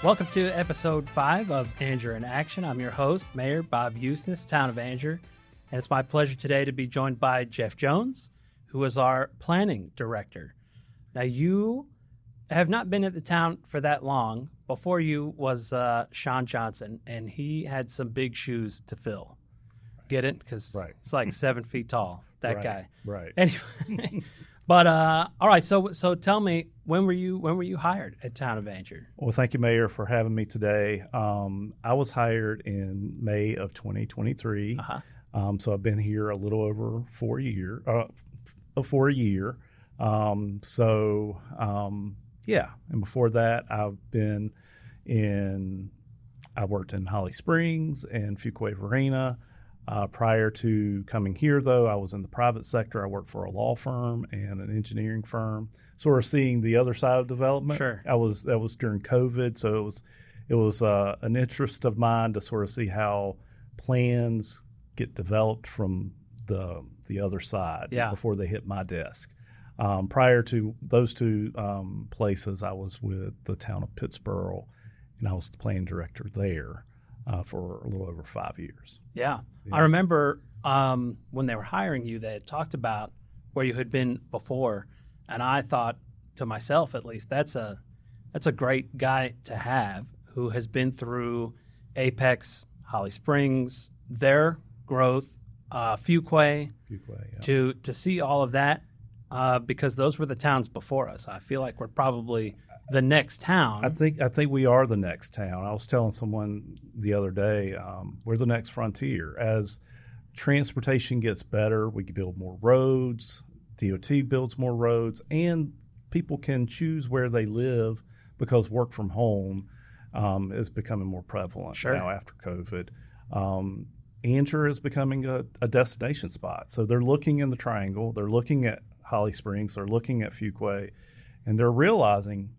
Welcome to episode 5 of Angier in Action. I'm your host, Mayor Bob Eustis, town of Angier, and it's my pleasure today to be joined by Jeff Jones, who is our planning director. Now, you have not been at the town for that long. Before you was Sean Johnson, and he had some big shoes to fill. Get it? Because It's like 7 feet tall, that guy. Right. Anyway, but all right. So tell me, when were you hired at Town of Angier? Well, thank you, Mayor, for having me today. I was hired in May of 2023. So I've been here a little over 4 years. For a year. Yeah. And before that, I worked in Holly Springs and Fuquay Varina. Prior to coming here, though, I was in the private sector. I worked for a law firm and an engineering firm, sort of seeing the other side of development. Sure. That was during COVID, so it was an interest of mine to sort of see how plans get developed from the other side before they hit my desk. Prior to those two places, I was with the town of Pittsburgh, and I was the planning director there for a little over 5 years. Yeah. I remember when they were hiring you, they had talked about where you had been before, and I thought to myself, at least, that's a great guy to have who has been through Apex, Holly Springs, their growth, Fuquay, to see all of that, because those were the towns before us. I feel like we're probably the next town. I think we are the next town. I was telling someone the other day, we're the next frontier. As transportation gets better, we can build more roads, DOT builds more roads, and people can choose where they live because work from home is becoming more prevalent now after COVID. Angier is becoming a destination spot. So they're looking in the Triangle, they're looking at Holly Springs, they're looking at Fuquay, and they're realizing,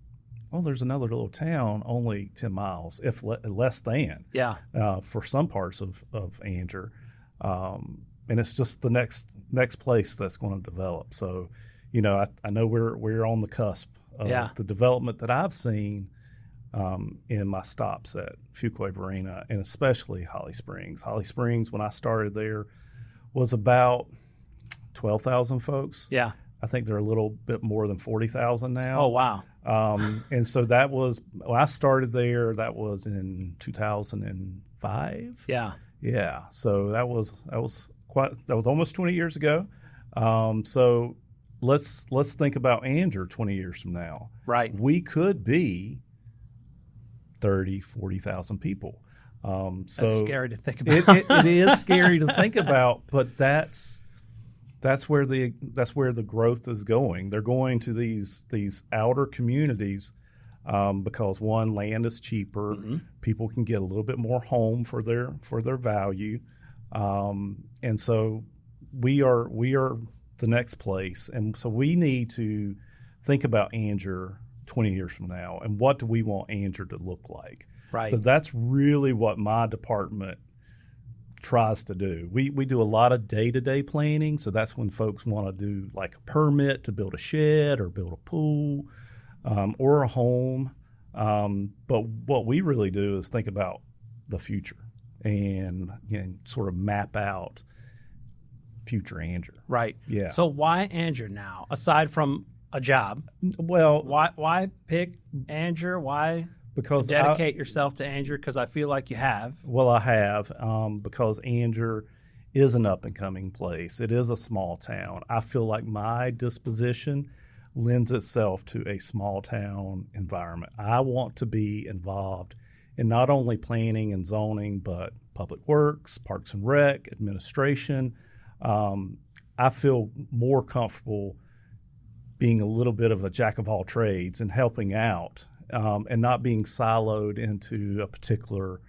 there's another little town only 10 miles, if less than, for some parts of Angier. And it's just the next place that's going to develop. So, I know we're on the cusp of the development that I've seen in my stops at Fuquay Varina, and especially Holly Springs. Holly Springs, when I started there, was about 12,000 folks. Yeah. I think they're a little bit more than 40,000 now. Oh, wow. And so that was, when I started there, that was in 2005. Yeah. Yeah. So that was almost 20 years ago. So let's think about Angier 20 years from now. Right. We could be 30, 40,000 people. That's scary to think about. It is scary to think about, but that's where the growth is going. They're going to these outer communities because, one, land is cheaper. Mm-hmm. People can get a little bit more home for their value, and so we are the next place. And so we need to think about Angier 20 years from now, and what do we want Angier to look like? Right. So that's really what my department tries to do. We do a lot of day-to-day planning, so that's when folks want to do like a permit to build a shed or build a pool or a home. But what we really do is think about the future and sort of map out future Angier. Right. Yeah. So why Angier now, aside from a job? Well, why pick Angier? Why dedicate yourself to Angier? Because I feel like you have. Well, I have, because Angier is an up-and-coming place. It is a small town. I feel like my disposition lends itself to a small town environment. I want to be involved in not only planning and zoning, but public works, parks and rec, administration. I feel more comfortable being a little bit of a jack of all trades and helping out, and not being siloed into a particular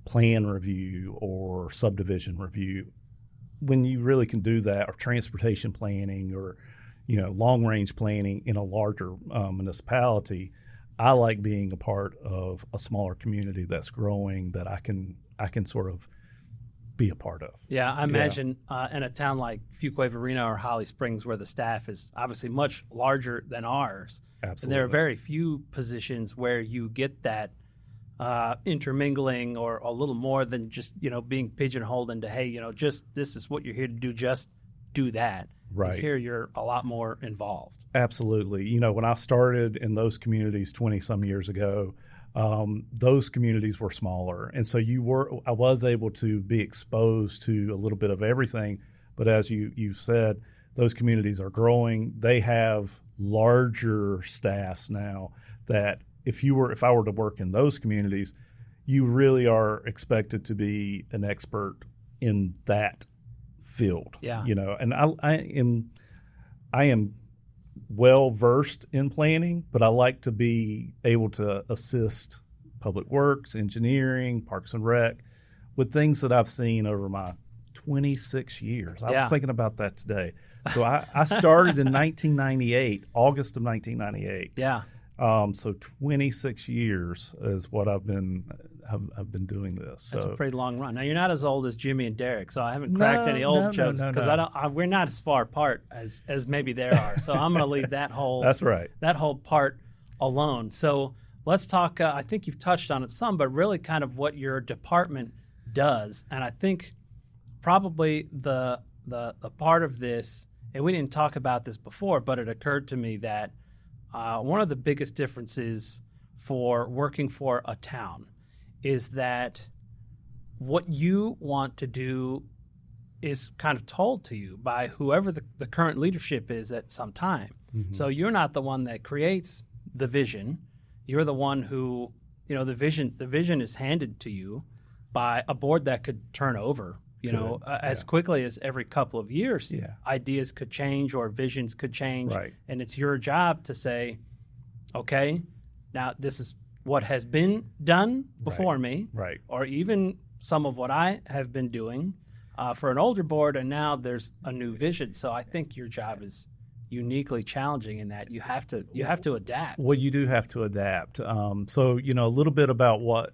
plan review or subdivision review, when you really can do that, or transportation planning, or long range planning in a larger municipality. I like being a part of a smaller community that's growing, that I can sort of be a part of. Yeah, I imagine in a town like Fuquay Varina or Holly Springs, where the staff is obviously much larger than ours. Absolutely. And there are very few positions where you get that intermingling or a little more than just, being pigeonholed into, hey, just this is what you're here to do, just do that. Right. And here you're a lot more involved. Absolutely. When I started in those communities 20 some years ago, those communities were smaller. And so I was able to be exposed to a little bit of everything. But as you said, those communities are growing. They have larger staffs now that if I were to work in those communities, you really are expected to be an expert in that field. Yeah. And I am well versed in planning, but I like to be able to assist public works, engineering, parks and rec with things that I've seen over my 26 years. I was thinking about that today. So I started in 1998, August of 1998. Yeah. So 26 years is what I've been doing this. So. That's a pretty long run. Now you're not as old as Jimmy and Derek, so I haven't cracked any old jokes because we're not as far apart as maybe there are. So I'm going to leave that whole That's right. That whole part alone. So let's talk. I think you've touched on it some, but really kind of what your department does. And I think probably the part of this, and we didn't talk about this before, but it occurred to me that one of the biggest differences for working for a town is that what you want to do is kind of told to you by whoever the current leadership is at some time. Mm-hmm. So you're not the one that creates the vision. You're the one who, the vision is handed to you by a board that could turn over, as quickly as every couple of years. Yeah. Ideas could change or visions could change. Right. And it's your job to say, okay, now this is what has been done before me, right, or even some of what I have been doing for an older board, and now there's a new vision. So I think your job is uniquely challenging in that you have to adapt. Well, you do have to adapt. So a little bit about what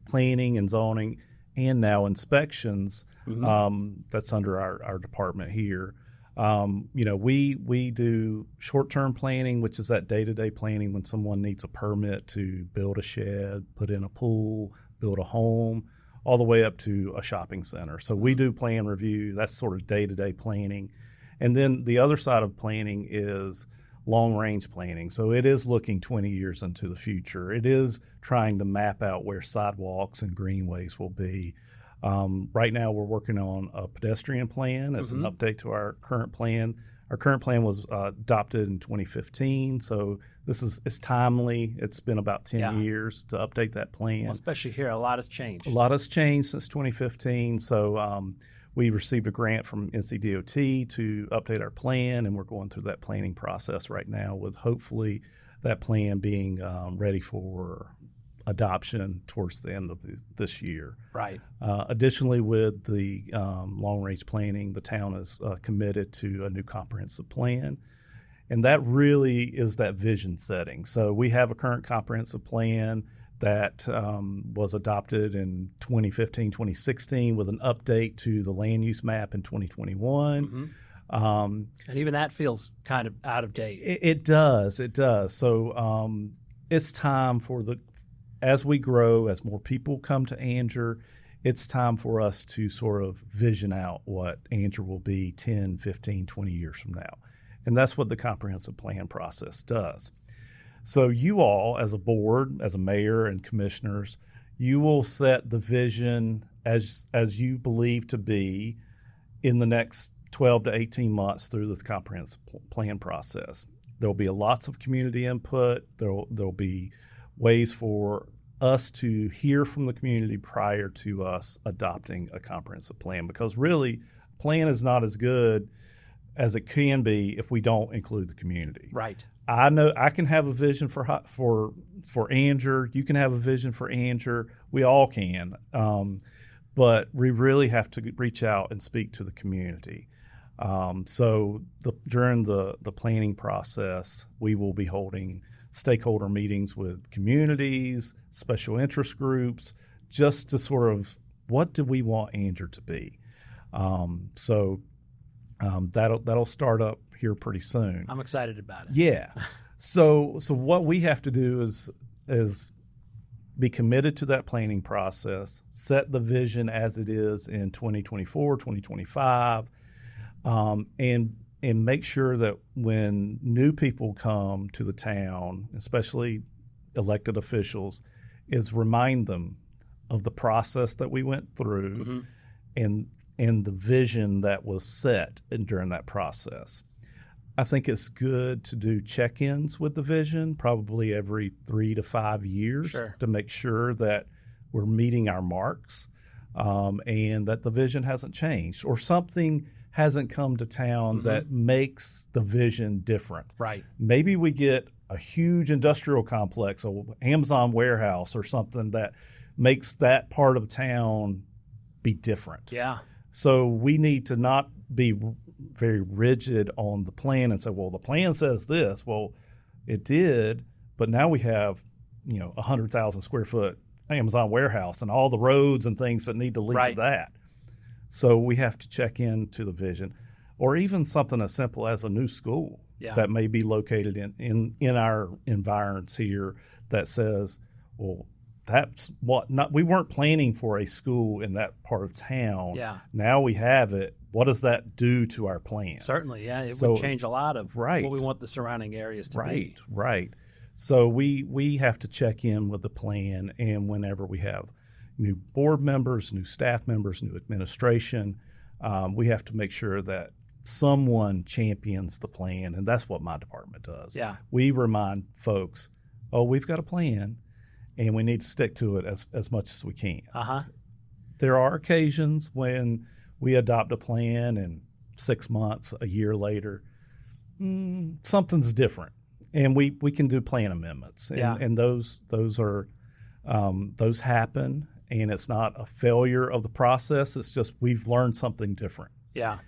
planning and zoning and now inspections. Mm-hmm. That's under our department here. We do short-term planning, which is that day-to-day planning when someone needs a permit to build a shed, put in a pool, build a home, all the way up to a shopping center. So we do plan review. That's sort of day-to-day planning. And then the other side of planning is long-range planning. So it is looking 20 years into the future. It is trying to map out where sidewalks and greenways will be. Right now, we're working on a pedestrian plan as an update to our current plan. Our current plan was adopted in 2015, so it's timely. It's been about 10 years to update that plan. Well, especially here, a lot has changed. A lot has changed since 2015, so we received a grant from NCDOT to update our plan, and we're going through that planning process right now with hopefully that plan being ready for adoption towards the end of this year. Right. Additionally, with the long-range planning, the town is committed to a new comprehensive plan, and that really is that vision setting. So we have a current comprehensive plan that was adopted in 2015, 2016 with an update to the land use map in 2021. Mm-hmm. And even that feels kind of out of date. It does. So it's time as we grow, as more people come to Angier, it's time for us to sort of vision out what Angier will be 10, 15, 20 years from now. And that's what the comprehensive plan process does. So you all, as a board, as a mayor and commissioners, you will set the vision as you believe to be in the next 12 to 18 months through this comprehensive plan process. There will be lots of community input. There'll be ways for us to hear from the community prior to us adopting a comprehensive plan, because really, plan is not as good as it can be if we don't include the community. Right. I know I can have a vision for Angier. You can have a vision for Angier. We all can, but we really have to reach out and speak to the community. So during the planning process, we will be holding stakeholder meetings with communities, special interest groups, just to sort of, what do we want Angier to be? That'll start up here pretty soon. I'm excited about it. Yeah. So what we have to do is be committed to that planning process, set the vision as it is in 2024, 2025, and make sure that when new people come to the town, especially elected officials, is remind them of the process that we went through and the vision that was set during that process. I think it's good to do check-ins with the vision probably every 3 to 5 years to make sure that we're meeting our marks and that the vision hasn't changed or something hasn't come to town that makes the vision different. Right. Maybe we get a huge industrial complex, an Amazon warehouse or something that makes that part of town be different. Yeah. So we need to not be very rigid on the plan and say, well, the plan says this. Well, it did, but now we have, 100,000 square foot Amazon warehouse and all the roads and things that need to lead to that. So we have to check into the vision, or even something as simple as a new school that may be located in our environs here that says, well, that's we weren't planning for a school in that part of town. Yeah. Now we have it. What does that do to our plan? Certainly, yeah. It would change a lot of what we want the surrounding areas to be. Right. So we have to check in with the plan, and whenever we have new board members, new staff members, new administration, we have to make sure that someone champions the plan, and that's what my department does. Yeah. We remind folks, we've got a plan, and we need to stick to it as much as we can. There are occasions when we adopt a plan and 6 months, a year later, something's different, and we can do plan amendments, and those are those happen, and it's not a failure of the process. It's just we've learned something different. Yeah.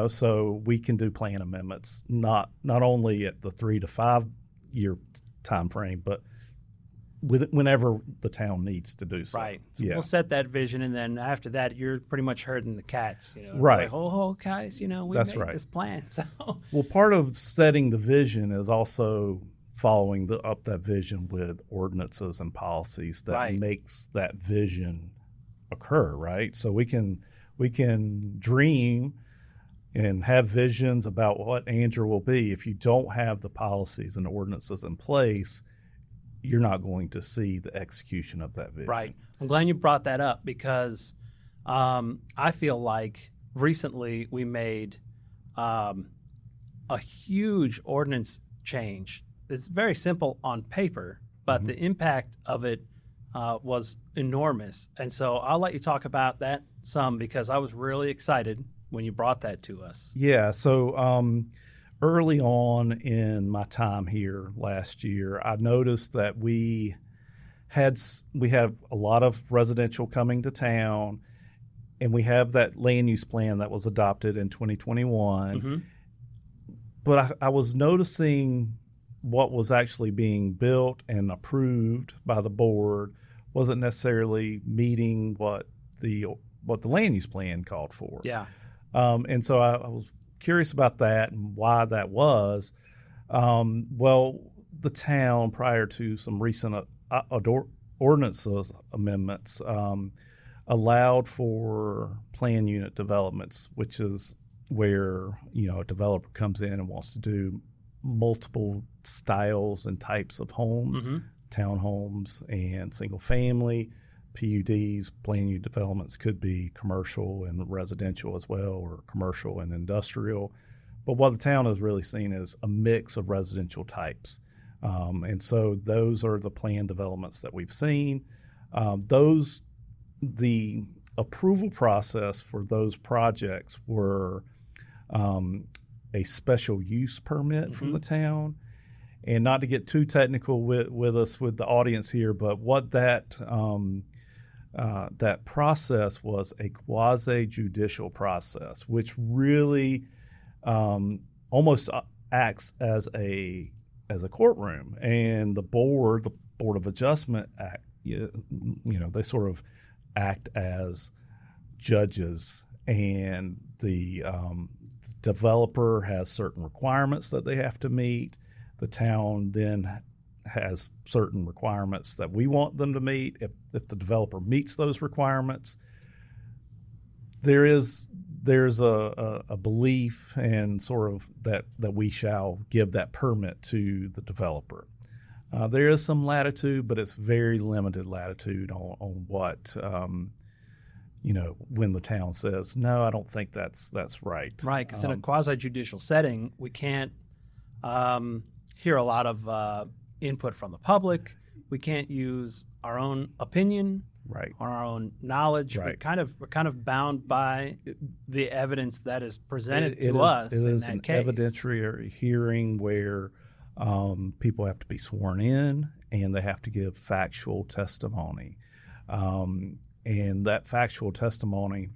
So we can do plan amendments not only at the 3 to 5 year time frame, but whenever the town needs to do so. Right. So we'll set that vision, and then after that, you're pretty much herding the cats. Right. Like, oh, guys, we That's made this plan. So. Well, part of setting the vision is also following up that vision with ordinances and policies that makes that vision occur. Right. So we can dream and have visions about what Angier will be. If you don't have the policies and ordinances in place, you're not going to see the execution of that vision. Right. I'm glad you brought that up because I feel like recently we made a huge ordinance change. It's very simple on paper, but the impact of it was enormous. And so I'll let you talk about that some because I was really excited when you brought that to us. Yeah. So early on in my time here last year, I noticed that we have a lot of residential coming to town, and we have that land use plan that was adopted in 2021. But I was noticing what was actually being built and approved by the board wasn't necessarily meeting what the land use plan called for. Yeah. And so I was curious about that and why that was. Well, the town, prior to some recent ordinances amendments, allowed for plan unit developments, which is where a developer comes in and wants to do multiple styles and types of homes, townhomes and single family. PUDs, plan unit developments, could be commercial and residential as well, or commercial and industrial. But what the town has really seen is a mix of residential types. And so those are the plan developments that we've seen. The approval process for those projects were a special use permit from the town. And not to get too technical with the audience here, but what that process was a quasi-judicial process, which really almost acts as a courtroom. And the board of adjustment act, they sort of act as judges, and the developer has certain requirements that they have to meet. The town then has certain requirements that we want them to meet. If the developer meets those requirements, there's a belief and sort of that we shall give that permit to the developer. There is some latitude, but it's very limited latitude on what when the town says, no, I don't think that's right. Right, because in a quasi-judicial setting, we can't hear a lot of input from the public. We can't use our own opinion, right, or our own knowledge. Right. We're kind of bound by the evidence that is presented to us. It in is that an case. evidentiary hearing where people have to be sworn in and they have to give factual testimony. And that factual testimony,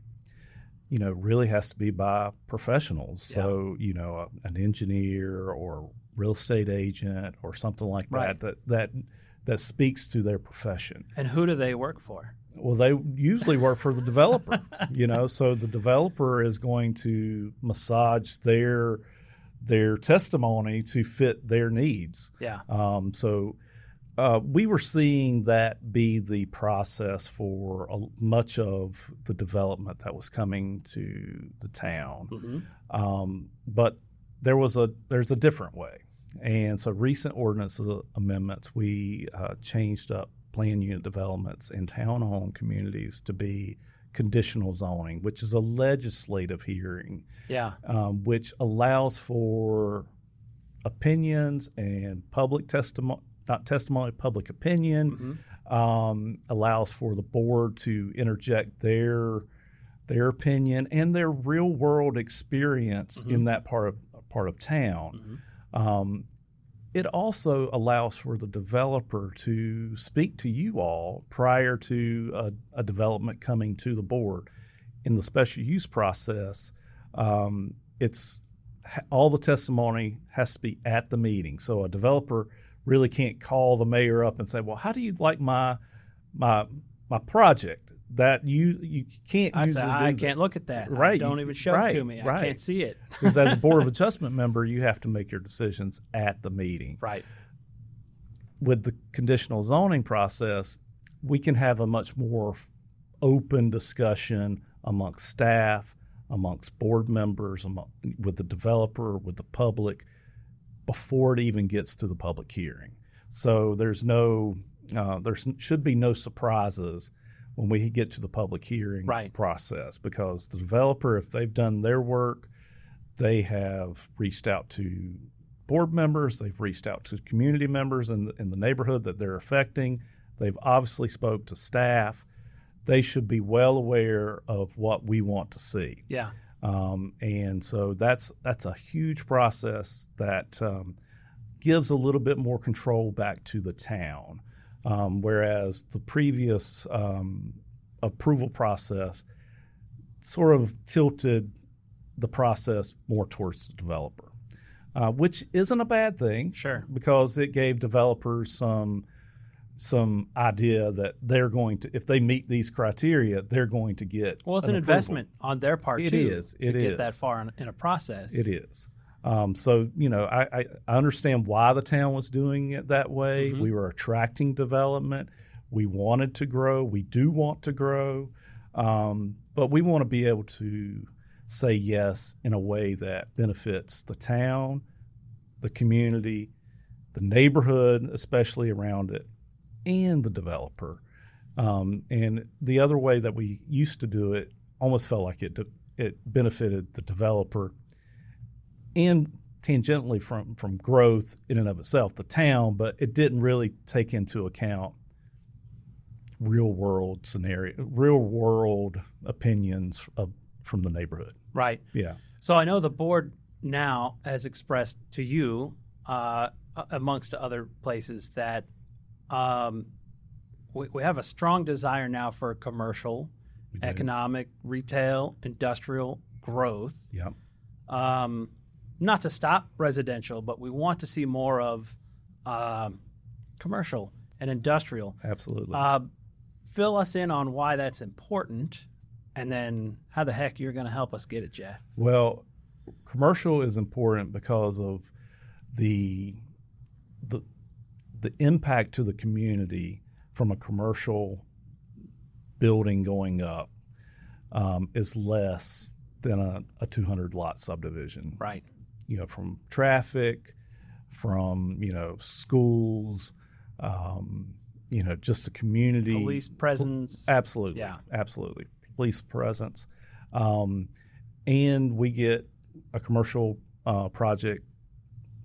really has to be by professionals. Yeah. So, an engineer or real estate agent or something like right. that speaks to their profession. And who do they work for? Well, they usually work for the developer, so the developer is going to massage their testimony to fit their needs. Yeah. We were seeing that be the process for much of the development that was coming to the town. Mm-hmm. But there's a different way. And so recent ordinance amendments, we changed up plan unit developments in town-owned communities to be conditional zoning, which is a legislative hearing, which allows for opinions and public testimony, not testimony, public opinion, allows for the board to interject their opinion and their real-world experience in that part of town. It also allows for the developer to speak to you all prior to a development coming to the board. In the special use process, it's all the testimony has to be at the meeting. So a developer really can't call the mayor up and say, "Well, how do you like my project?" That you can't. I can't look at that. Right. Don't even show it to me. I can't see it. Because as a Board of Adjustment member, you have to make your decisions at the meeting. Right. With the conditional zoning process, we can have a much more open discussion amongst staff, amongst board members, with the developer, with the public, before it even gets to the public hearing. So there should be no surprises when we get to the public hearing process, because the developer, if they've done their work, they have reached out to board members, they've reached out to community members in the neighborhood that they're affecting, they've obviously spoke to staff. They should be well aware of what we want to see. Yeah. And so that's a huge process that gives a little bit more control back to the town. Whereas the previous approval process sort of tilted the process more towards the developer, which isn't a bad thing. Sure. Because it gave developers some idea that they're going to, if they meet these criteria, they're going to get Well, it's an approval. Investment on their part, It too. is. To get that far in a process. It is. So, I understand why the town was doing it that way. We were attracting development. We wanted to grow. We do want to grow. But we want to be able to say yes in a way that benefits the town, the community, the neighborhood, especially around it, and the developer. And the other way that we used to do it almost felt like it benefited the developer and tangentially from growth in and of itself, the town, but it didn't really take into account real world opinions from the neighborhood. Right. Yeah. So I know the board now has expressed to you, amongst other places, that we have a strong desire now for commercial, economic, retail, industrial growth. Yeah. Not to stop residential, but we want to see more of commercial and industrial. Absolutely. Fill us in on why that's important, and then how the heck you're going to help us get it, Jeff. Well, commercial is important because of the the impact to the community from a commercial building going up is less than a 200 lot subdivision. Right. From traffic, from schools, just the community, Police presence. Absolutely, Yeah, absolutely, police presence, and we get a commercial project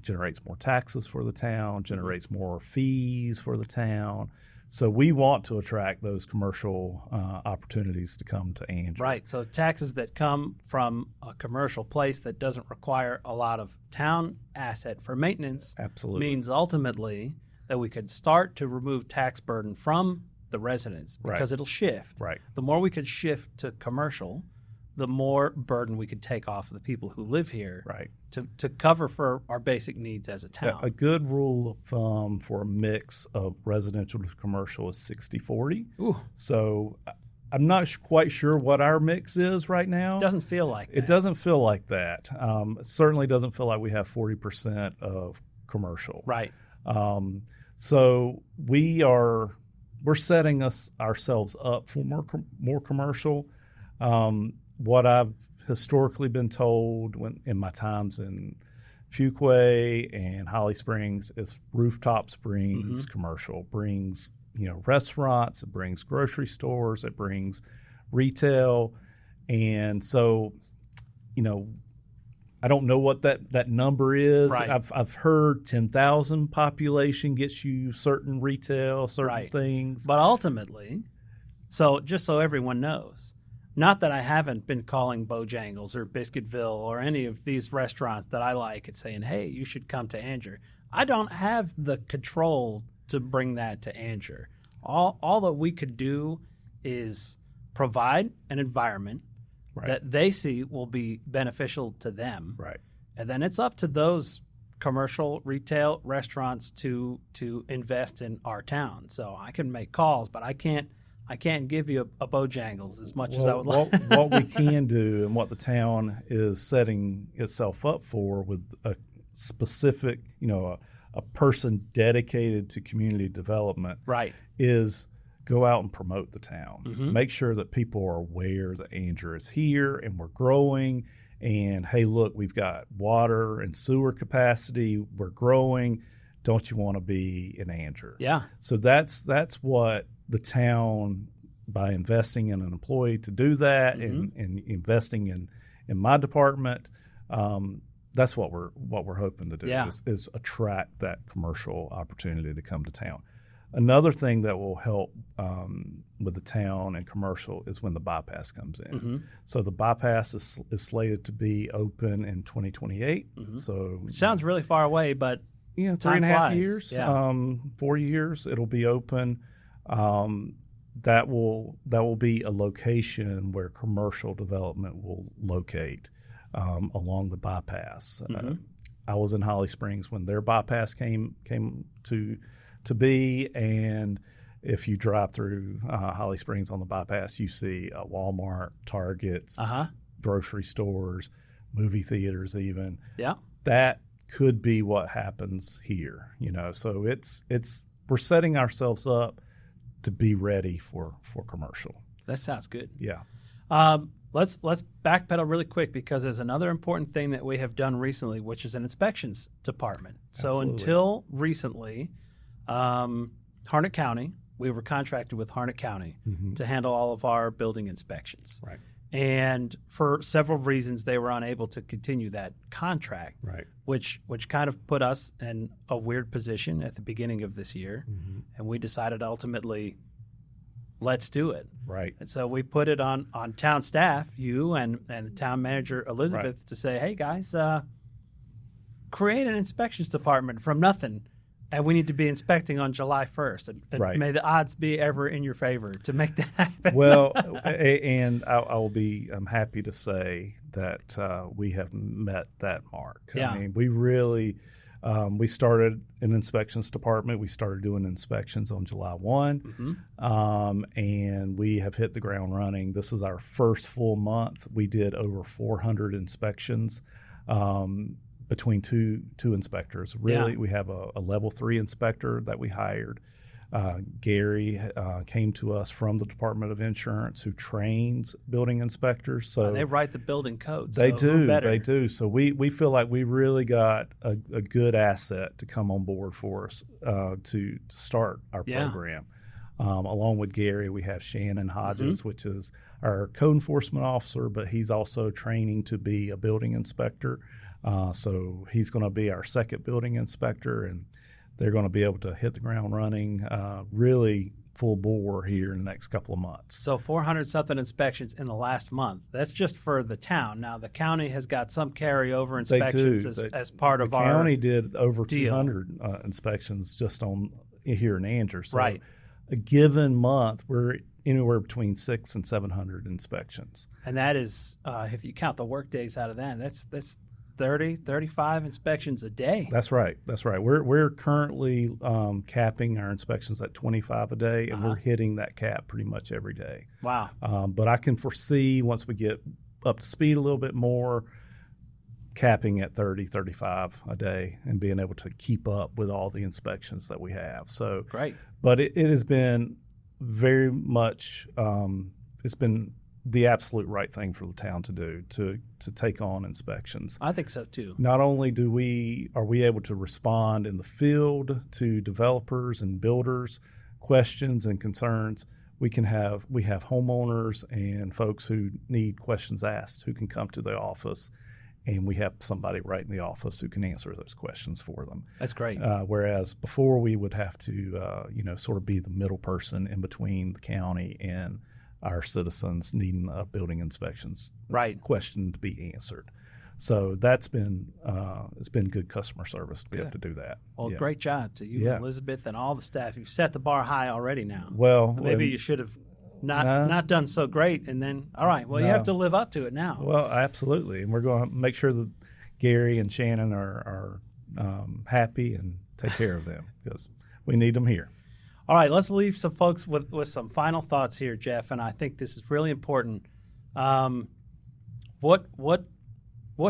generates more taxes for the town, generates more fees for the town. So we want to attract those commercial opportunities to come to Angier. Right. So taxes that come from a commercial place that doesn't require a lot of town asset for maintenance Absolutely. means ultimately that we could start to remove tax burden from the residents because it'll shift. Right. The more we could shift to commercial, the more burden we could take off of the people who live here Right. to cover for our basic needs as a town. A good rule of thumb for a mix of residential to commercial is 60-40. Ooh, So I'm not quite sure what our mix is right now. doesn't feel like that. It doesn't feel like that. It certainly doesn't feel like we have 40% of commercial. Right. So we're setting ourselves up for more commercial. What I've historically been told in my times in Fuquay and Holly Springs is rooftops brings commercial, brings restaurants, it brings grocery stores, it brings retail, and so I don't know what that number is. Right. I've heard 10,000 population gets you certain retail, certain things. But ultimately, so just so everyone knows, not that I haven't been calling Bojangles or Biscuitville or any of these restaurants that I like and saying, hey, you should come to Angier. I don't have the control to bring that to Angier. All that we could do is provide an environment that they see will be beneficial to them. Right. And then it's up to those commercial, retail, restaurants to invest in our town. So I can make calls, but I can't give you a Bojangles as much as I would like. What we can do and what the town is setting itself up for with a specific, a person dedicated to community development is go out and promote the town. Make sure that people are aware that Angier is here and we're growing. And, hey, look, we've got water and sewer capacity. We're growing. Don't you want to be in Angier? Yeah. So that's what the town, by investing in an employee to do that and investing in my department, that's what we're hoping to do is attract that commercial opportunity to come to town. Another thing that will help with the town and commercial is when the bypass comes in. So the bypass is slated to be open in 2028. So Which sounds really far away, but 3.5 years, Yeah. 4 years, it'll be open. That will be a location where commercial development will locate along the bypass. I was in Holly Springs when their bypass came to be, and if you drive through Holly Springs on the bypass, you see Walmart, Targets, grocery stores, movie theaters, even. Yeah, that could be what happens here. So we're setting ourselves up to be ready for commercial. that sounds good. Yeah. Let's backpedal really quick because there's another important thing that we have done recently, which is an inspections department. So Absolutely. until recently, Harnett County, we were contracted with Harnett County to handle all of our building inspections. Right. And for several reasons, they were unable to continue that contract, Right. which kind of put us in a weird position at the beginning of this year. And we decided ultimately, let's do it. Right. And so we put it on town staff, you and the town manager, Elizabeth, to say, hey, guys, create an inspections department from nothing. And we need to be inspecting on July 1st. And may the odds be ever in your favor to make that happen. Well, and I'm happy to say that we have met that mark. Yeah. I mean, we really, we started an inspections department. We started doing inspections on July 1, and we have hit the ground running. This is our first full month. We did over 400 inspections. between two inspectors. Really, we have a level 3 inspector that we hired. Gary came to us from the Department of Insurance, who trains building inspectors. So they write the building codes. They do. So we feel like we really got a good asset to come on board for us to start our program. Along with Gary, we have Shannon Hodges, which is our code enforcement officer, but he's also training to be a building inspector. So he's going to be our second building inspector, and they're going to be able to hit the ground running really full bore here in the next couple of months. So 400-something inspections in the last month. That's just for the town. Now, the county has got some carryover inspections as part of our The county did over deal. 200 inspections just on here in Angier. So right. A given month, we're anywhere between 600 and 700 inspections. And that is, if you count the work days out of that, that's 30, 35 inspections a day. That's right. We're currently capping our inspections at 25 a day, and we're hitting that cap pretty much every day. Wow. But I can foresee once we get up to speed a little bit more, capping at 30, 35 a day and being able to keep up with all the inspections that we have. So great. But it has been very much, it's been the absolute right thing for the town to do, to take on inspections. I think so too. Not only are we able to respond in the field to developers and builders questions and concerns, we have homeowners and folks who need questions asked who can come to the office, and we have somebody right in the office who can answer those questions for them. That's great. Whereas before we would have to sort of be the middle person in between the county and our citizens needing a building inspections question to be answered. So that's been it's been good customer service to be able to do that. Well, great job to you, Elizabeth, and all the staff. You've set the bar high already now. Well, maybe you should have not done so great, and then you have to live up to it now. Well, absolutely, and we're going to make sure that Gary and Shannon are happy and take care of them because we need them here. All right, let's leave some folks with some final thoughts here, Jeff, and I think this is really important. What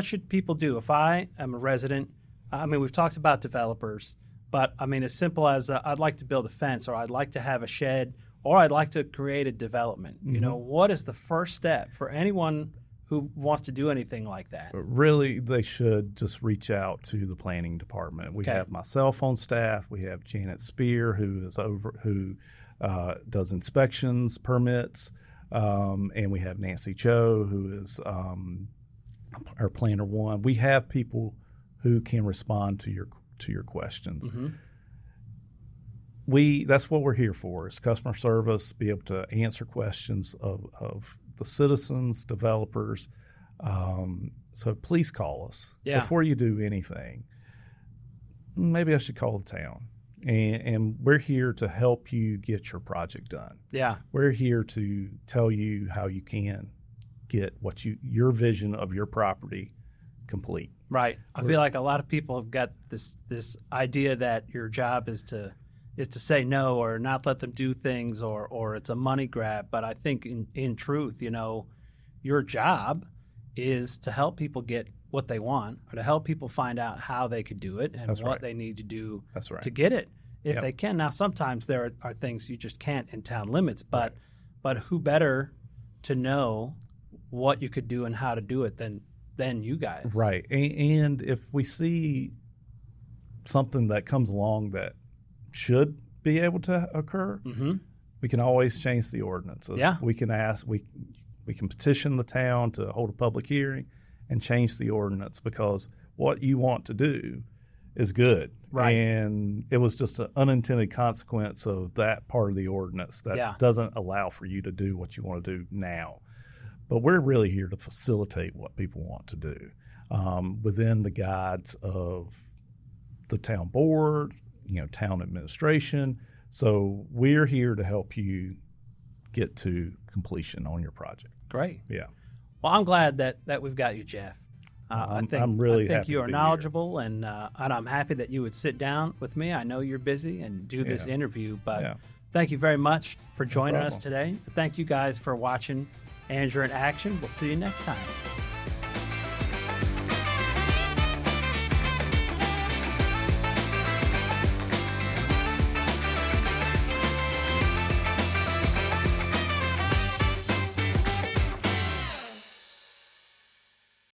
should people do? If I am a resident, I mean, we've talked about developers, but I mean, as simple as I'd like to build a fence, or I'd like to have a shed, or I'd like to create a development. You know, what is the first step for anyone who wants to do anything like that? Really, they should just reach out to the planning department. We have myself on staff. We have Janet Spear, who does inspections, permits, and we have Nancy Cho, who is our planner one. We have people who can respond to your questions. That's what we're here for, is customer service, be able to answer questions of the citizens, developers. So please call us before you do anything. Maybe I should call the town. And we're here to help you get your project done. Yeah. We're here to tell you how you can get your vision of your property complete. Right. I feel like a lot of people have got this idea that your job is to say no or not let them do things, or it's a money grab. But I think in truth, your job is to help people get what they want, or to help people find out how they could do it and what they need to do to get it if they can. Now, sometimes there are things you just can't in town limits, but who better to know what you could do and how to do it than you guys? Right. And if we see something that comes along that should be able to occur, we can always change the ordinances. Yeah. We can petition the town to hold a public hearing and change the ordinance, because what you want to do is good. Right. And it was just an unintended consequence of that part of the ordinance that doesn't allow for you to do what you want to do now. But we're really here to facilitate what people want to do within the guides of the town board, town administration. So we're here to help you get to completion on your project. Great. Yeah. Well, I'm glad that we've got you, Jeff. I think you are knowledgeable, and I'm happy that you would sit down with me. I know you're busy and do this interview, but thank you very much for joining us today. Thank you guys for watching Angier in Action. We'll see you next time.